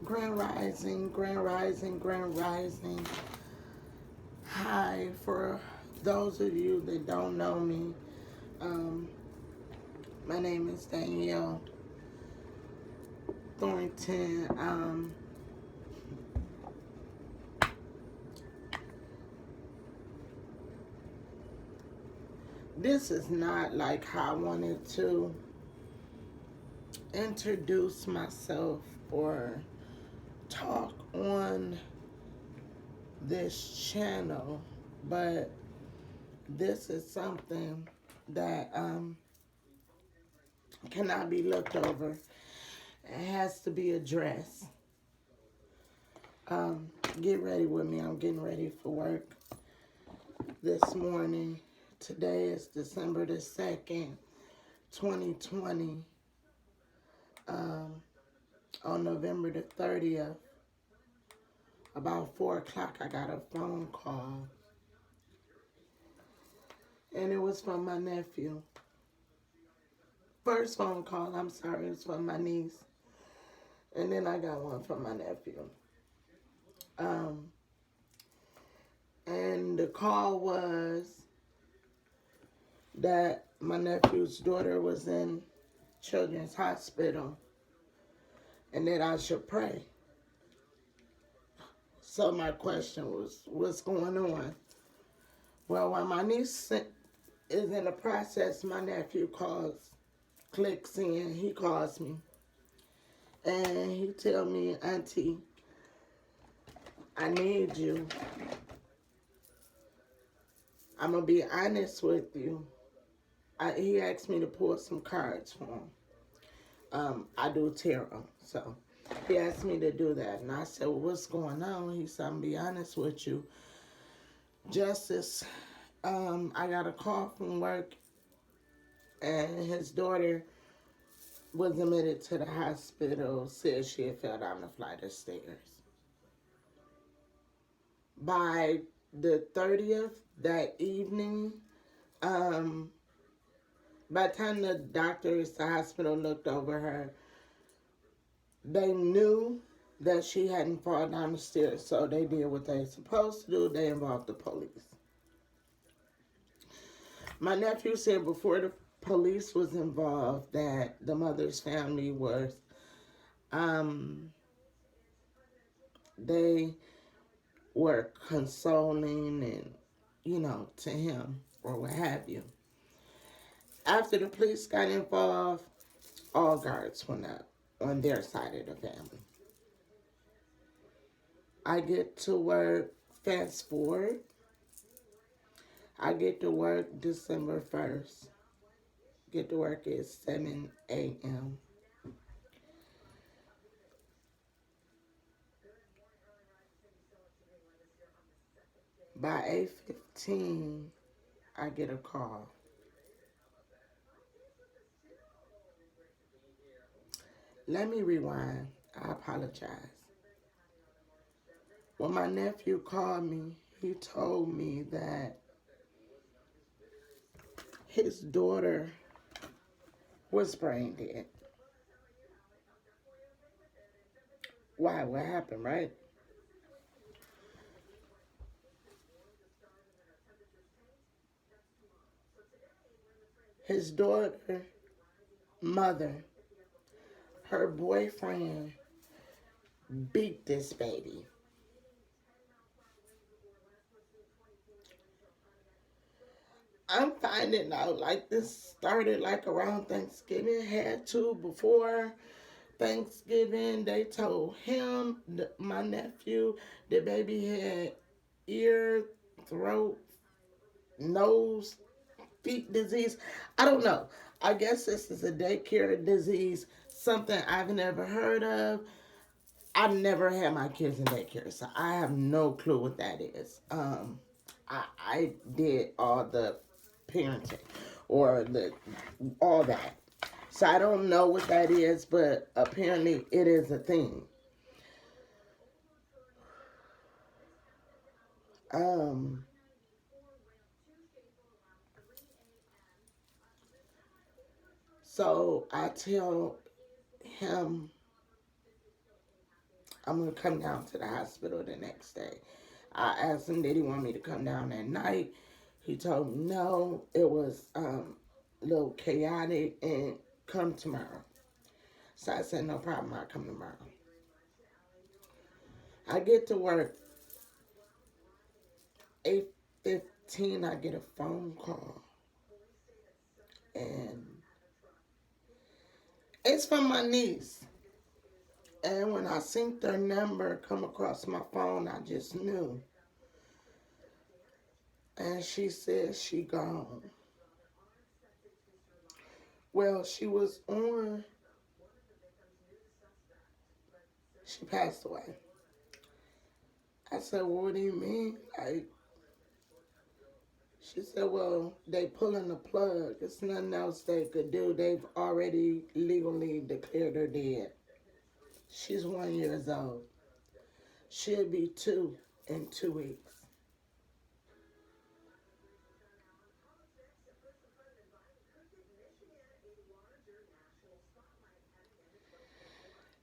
Grand Rising, Grand Rising, Grand Rising. Hi, for those of you that don't know me, um, my name is Danielle Thornton. This is not like how I wanted to introduce myself or talk on this channel, but this is something that cannot be looked over. It has to be addressed. Um, get ready with me. I'm getting ready for work this morning. Today is December the 2nd, 2020. Um, on November the 30th, about 4 o'clock, I got a phone call. And it was from my nephew. First phone call, I'm sorry, it was from my niece. And then I got one from my nephew. Um, and the call was that my nephew's daughter was in Children's Hospital and that I should pray. So my question was, what's going on? Well, while my niece is in the process, my nephew clicks in, he calls me. And he tell me, Auntie, I need you. I'm going to be honest with you. He asked me to pull some cards for him. I do tarot, so he asked me to do that. And I said, well, what's going on? He said, I'm going to be honest with you. Justice, I got a call from work, and his daughter was admitted to the hospital, said she had fell down the flight of stairs. By the 30th, that evening, by the time the doctors, the hospital looked over her, they knew that she hadn't fallen down the stairs, so they did what they were supposed to do. They involved the police. My nephew said before the police was involved that the mother's family was, they were consoling and, to him or what have you. After the police got involved, all guards went up on their side of the family. I get to work, fast forward, I get to work December 1st. Get to work at 7 a.m. By 8:15, I get a call. Let me rewind. I apologize. When my nephew called me, he told me that his daughter was brain dead. Why? What happened, right? His daughter, mother, her boyfriend beat this baby. I'm finding out like this started like around Thanksgiving, had to before Thanksgiving. They told him, my nephew, the baby had ear, throat, nose, feet disease. I don't know. I guess this is a daycare disease, something I've never heard of. I've never had my kids in daycare, so I have no clue what that is. I did all the parenting or all that. So I don't know what that is, but apparently it is a thing. Um, so I tell him, I'm going to come down to the hospital the next day. I asked him, did he want me to come down that night? He told me no, it was a little chaotic and come tomorrow. So I said, no problem, I'll come tomorrow. I get to work, 8:15, I get a phone call. And it's from my niece. And when I seen their number come across my phone, I just knew. And she said she gone. Well, she was on, she passed away. I said, well, what do you mean? Like, she said, well, they pulling the plug. There's nothing else they could do. They've already legally declared her dead. She's 1 year old. She'll be 2 in 2 weeks.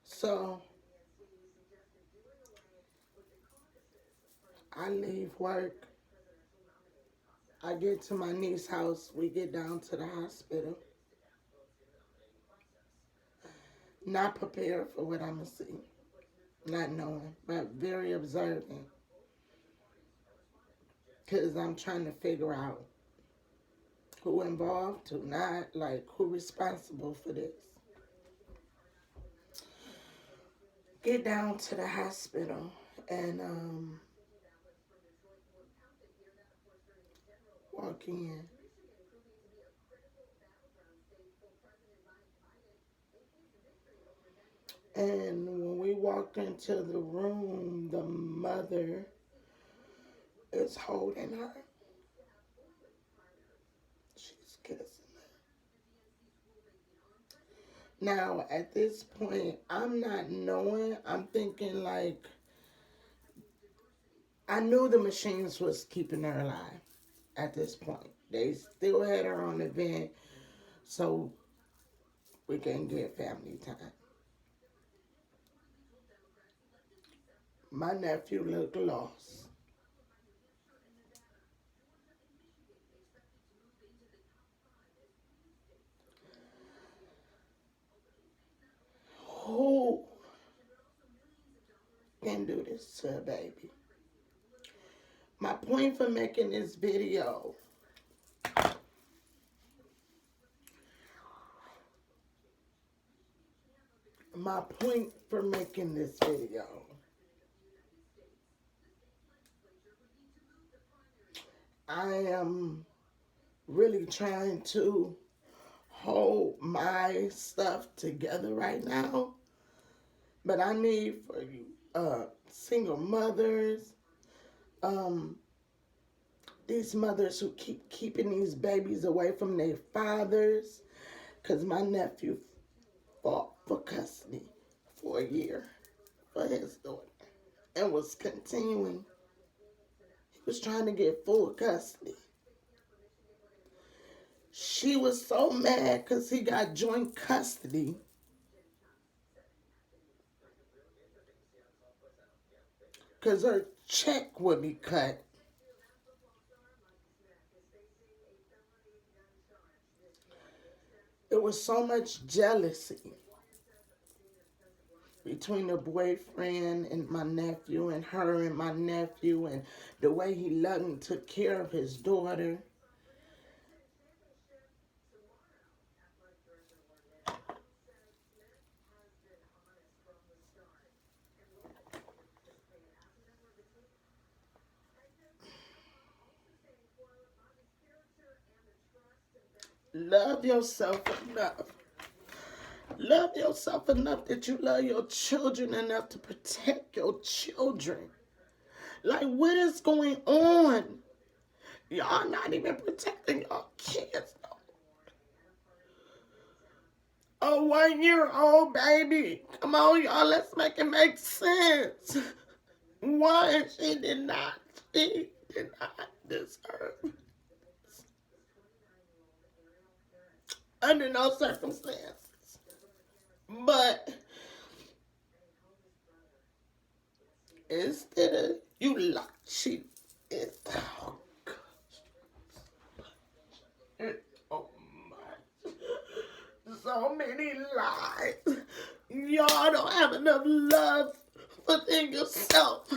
So I leave work. I get to my niece's house. We get down to the hospital. Not prepared for what I'm going to see. Not knowing, but very observant. Because I'm trying to figure out who involved, who not, like who responsible for this. Get down to the hospital and walk in. And when we walk into the room, the mother is holding her. She's kissing her. Now, at this point, I'm not knowing. I'm thinking like, I knew the machines was keeping her alive at this point. They still had her on the vent, so we can get family time. My nephew looked lost. Who can do this to a baby? My point for making this video, I am really trying to hold my stuff together right now. But I need for you single mothers, these mothers who keep keeping these babies away from their fathers, because my nephew fought for custody for a year for his daughter and was continuing. He was trying to get full custody. She was so mad because he got joint custody. Because her check would be cut. It was so much jealousy between the boyfriend and my nephew and her and my nephew and the way he loved and took care of his daughter. Love yourself enough. Love yourself enough that you love your children enough to protect your children. Like, what is going on? Y'all not even protecting your kids. A 1 year old baby. Come on, y'all, let's make it make sense. One, she did not deserve, under no circumstances. But Instead of you lie, she is. Oh, God. Oh, my. So many lies. Y'all don't have enough love within yourself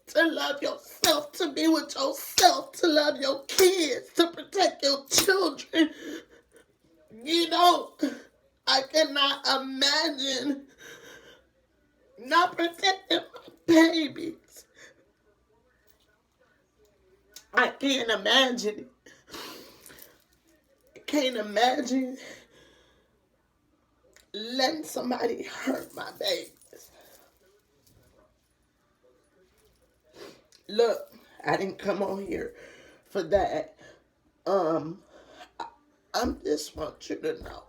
to love yourself, to be with yourself, to love your kids, to protect your children. You know, I cannot imagine not protecting my babies. I can't imagine it. I can't imagine letting somebody hurt my babies. Look, I didn't come on here for that. I just want you to know,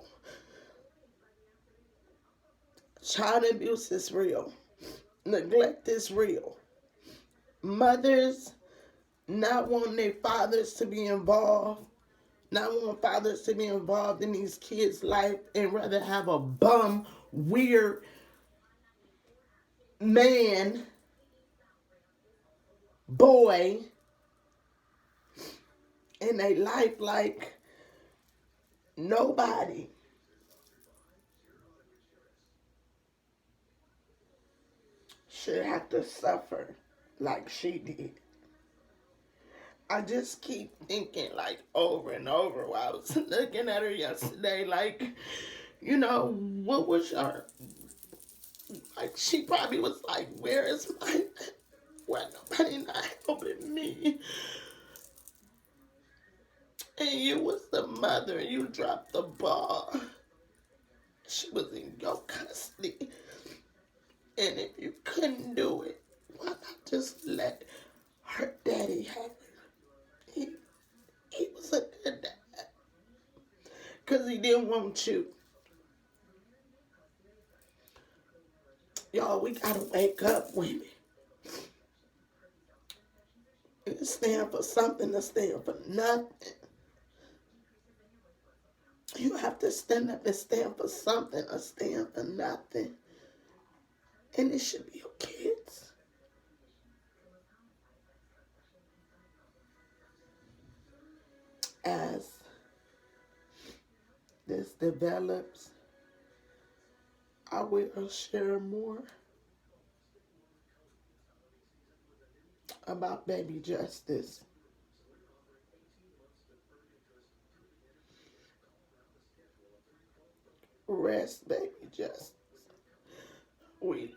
child abuse is real. Neglect is real. Mothers not wanting their fathers to be involved, not wanting fathers to be involved in these kids' life, and rather have a bum, weird man, boy in their life like nobody should have to suffer like she did. I just keep thinking like over and over while I was looking at her yesterday, like, you know, what was your, like, she probably was like, where is my, why nobody not helping me? And you was the mother, you dropped the ball. She was in your custody. And if you couldn't do it, why not just let her daddy have her? He was a good dad. Because he didn't want you. Y'all, we gotta wake up, women. And stand for something to stand for nothing. You have to stand up and stand for something or stand for nothing. And it should be your kids. As this develops, I will share more about baby justice. Rest, baby justice. We